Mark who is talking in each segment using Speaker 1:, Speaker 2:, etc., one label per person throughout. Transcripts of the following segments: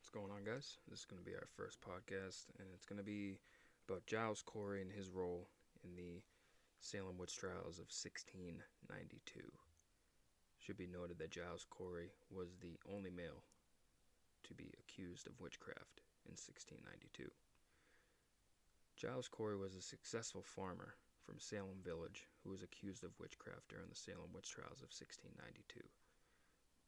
Speaker 1: What's going on, guys? This is going to be our first podcast, and it's going to be about Giles Corey and his role in the Salem Witch trials of 1692. Should be noted that Giles Corey was the only male to be accused of witchcraft in 1692. Giles Corey was a successful farmer from Salem Village who was accused of witchcraft during the Salem Witch trials of 1692.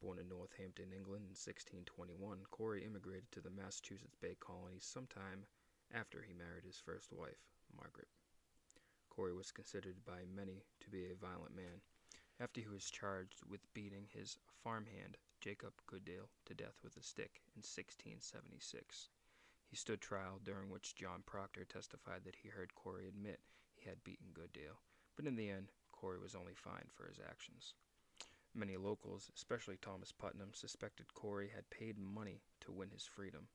Speaker 1: Born in Northampton, England in 1621, Corey immigrated to the Massachusetts Bay Colony sometime after he married his first wife, Margaret. Corey was considered by many to be a violent man after he was charged with beating his farmhand, Jacob Goodale, to death with a stick in 1676. He stood trial, during which John Proctor testified that he heard Corey admit he had beaten Goodale, but in the end, Corey was only fined for his actions. Many locals, especially Thomas Putnam, suspected Corey had paid money to win his freedom.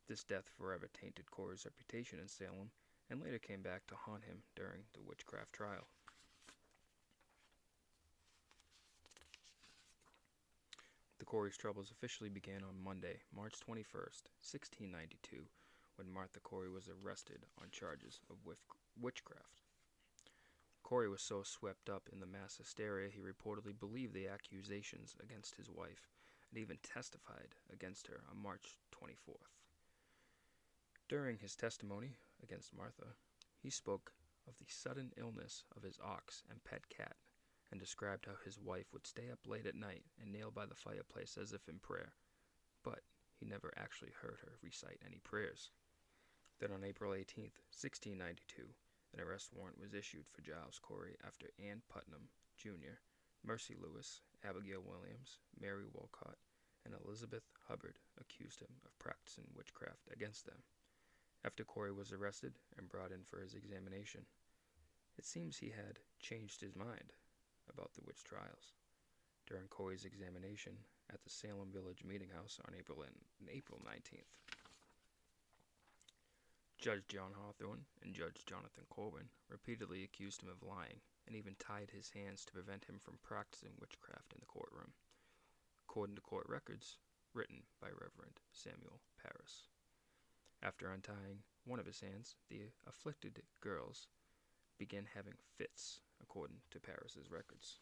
Speaker 1: This death forever tainted Corey's reputation in Salem, and later came back to haunt him during the witchcraft trial. The Corey's troubles officially began on Monday, March 21st, 1692, when Martha Corey was arrested on charges of witchcraft. Corey was so swept up in the mass hysteria he reportedly believed the accusations against his wife and even testified against her on March 24th. During his testimony against Martha, he spoke of the sudden illness of his ox and pet cat and described how his wife would stay up late at night and kneel by the fireplace as if in prayer, but he never actually heard her recite any prayers. Then on April 18th, 1692, an arrest warrant was issued for Giles Corey after Ann Putnam, Jr., Mercy Lewis, Abigail Williams, Mary Wolcott, and Elizabeth Hubbard accused him of practicing witchcraft against them. After Corey was arrested and brought in for his examination, it seems he had changed his mind about the witch trials. During Corey's examination at the Salem Village Meeting House on April 19th, Judge John Hawthorne and Judge Jonathan Corbin repeatedly accused him of lying and even tied his hands to prevent him from practicing witchcraft in the courtroom, according to court records written by Reverend Samuel Parris. After untying one of his hands, the afflicted girls began having fits, according to Parris's records.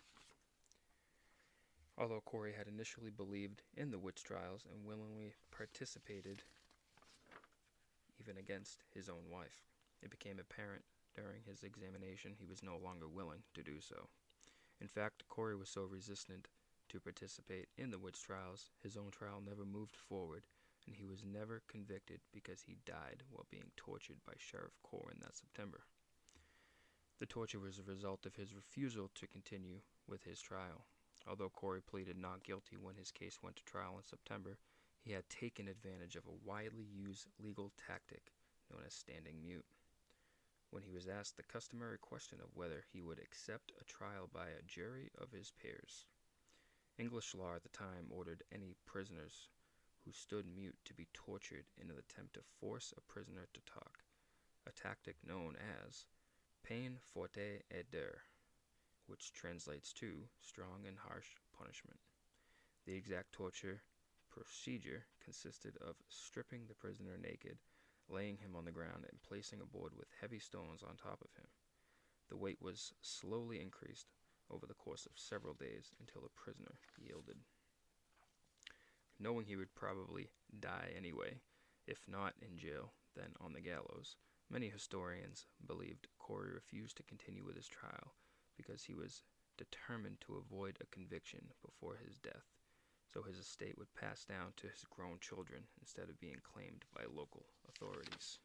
Speaker 1: Although Corey had initially believed in the witch trials and willingly participated even against his own wife, it became apparent during his examination he was no longer willing to do so. In fact, Corey was so resistant to participate in the witch trials, his own trial never moved forward, and he was never convicted because he died while being tortured by Sheriff Corwin that September. The torture was a result of his refusal to continue with his trial. Although Corey pleaded not guilty when his case went to trial in September, he had taken advantage of a widely used legal tactic known as standing mute. When he was asked the customary question of whether he would accept a trial by a jury of his peers, English law at the time ordered any prisoners who stood mute to be tortured in an attempt to force a prisoner to talk, a tactic known as peine forte et dure, which translates to strong and harsh punishment. The exact torture procedure consisted of stripping the prisoner naked, laying him on the ground, and placing a board with heavy stones on top of him. The weight was slowly increased over the course of several days until the prisoner yielded. Knowing he would probably die anyway, if not in jail, then on the gallows, many historians believed Corey refused to continue with his trial because he was determined to avoid a conviction before his death, so his estate would pass down to his grown children instead of being claimed by local authorities.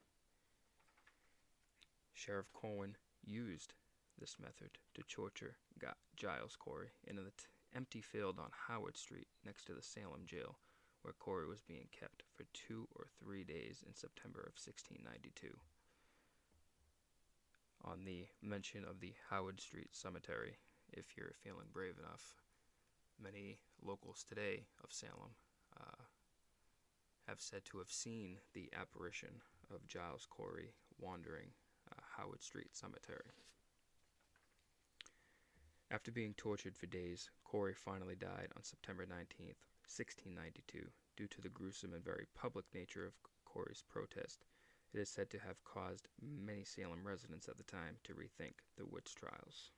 Speaker 1: Sheriff Corwin used this method to torture Giles Corey in an empty field on Howard Street next to the Salem jail, where Corey was being kept for 2 or 3 days in September of 1692. On the mention of the Howard Street Cemetery, if you're feeling brave enough, many locals today of Salem have said to have seen the apparition of Giles Corey wandering Howard Street Cemetery. After being tortured for days, Corey finally died on September 19th, 1692, due to the gruesome and very public nature of Corey's protest. It is said to have caused many Salem residents at the time to rethink the witch trials.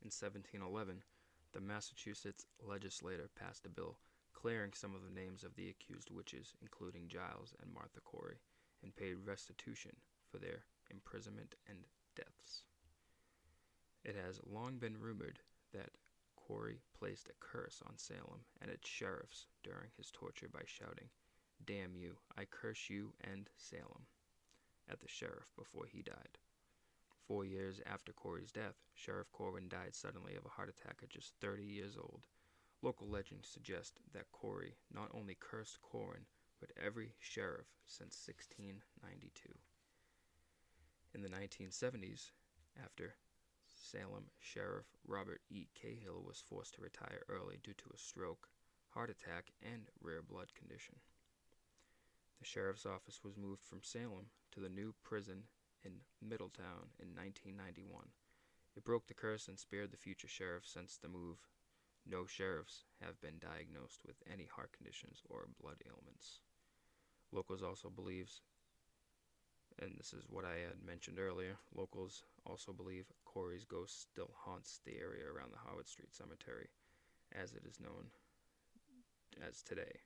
Speaker 1: In 1711, the Massachusetts legislature passed a bill clearing some of the names of the accused witches, including Giles and Martha Corey, and paid restitution for their imprisonment and deaths. It has long been rumored that Corey placed a curse on Salem and its sheriffs during his torture by shouting, "Damn you, I curse you and Salem," at the sheriff before he died. 4 years after Corey's death, Sheriff Corwin died suddenly of a heart attack at just 30 years old. Local legends suggest that Corey not only cursed Corwin, but every sheriff since 1692. In the 1970s, after Salem Sheriff Robert E. Cahill was forced to retire early due to a stroke, heart attack, and rare blood condition, the sheriff's office was moved from Salem to the new prison in Middletown in 1991. It broke the curse and spared the future sheriffs. Since the move, no sheriffs have been diagnosed with any heart conditions or blood ailments. Locals also believes, and this is what I had mentioned earlier, locals also believe Corey's ghost still haunts the area around the Howard Street Cemetery, as it is known as today,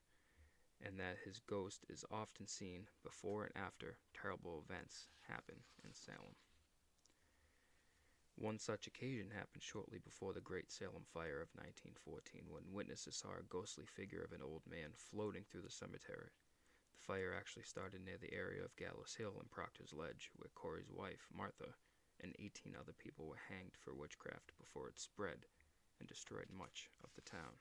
Speaker 1: and that his ghost is often seen before and after terrible events happen in Salem. One such occasion happened shortly before the Great Salem Fire of 1914, when witnesses saw a ghostly figure of an old man floating through the cemetery. The fire actually started near the area of Gallows Hill and Proctor's Ledge, where Corey's wife, Martha, and 18 other people were hanged for witchcraft before it spread and destroyed much of the town.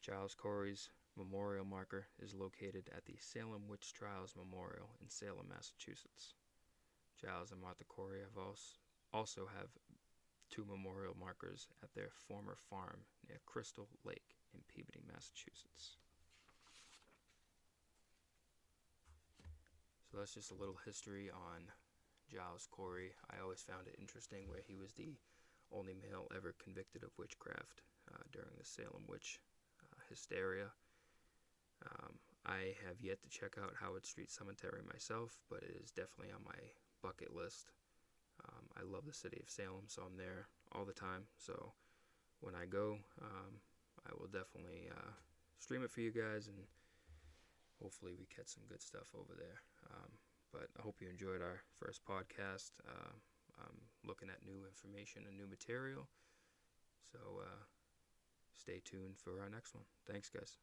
Speaker 1: Giles Corey's memorial marker is located at the Salem Witch Trials Memorial in Salem, Massachusetts. Giles and Martha Corey also have 2 memorial markers at their former farm near Crystal Lake in Peabody, Massachusetts. So that's just a little history on Giles Corey. I always found it interesting where he was the only male ever convicted of witchcraft during the Salem Witch hysteria. I have yet to check out Howard Street Cemetery myself, but it is definitely on my bucket list. I love the city of Salem, so I'm there all the time. So when I go, I will definitely stream it for you guys, and hopefully we catch some good stuff over there. But I hope you enjoyed our first podcast. I'm looking at new information and new material, so stay tuned for our next one. Thanks, guys.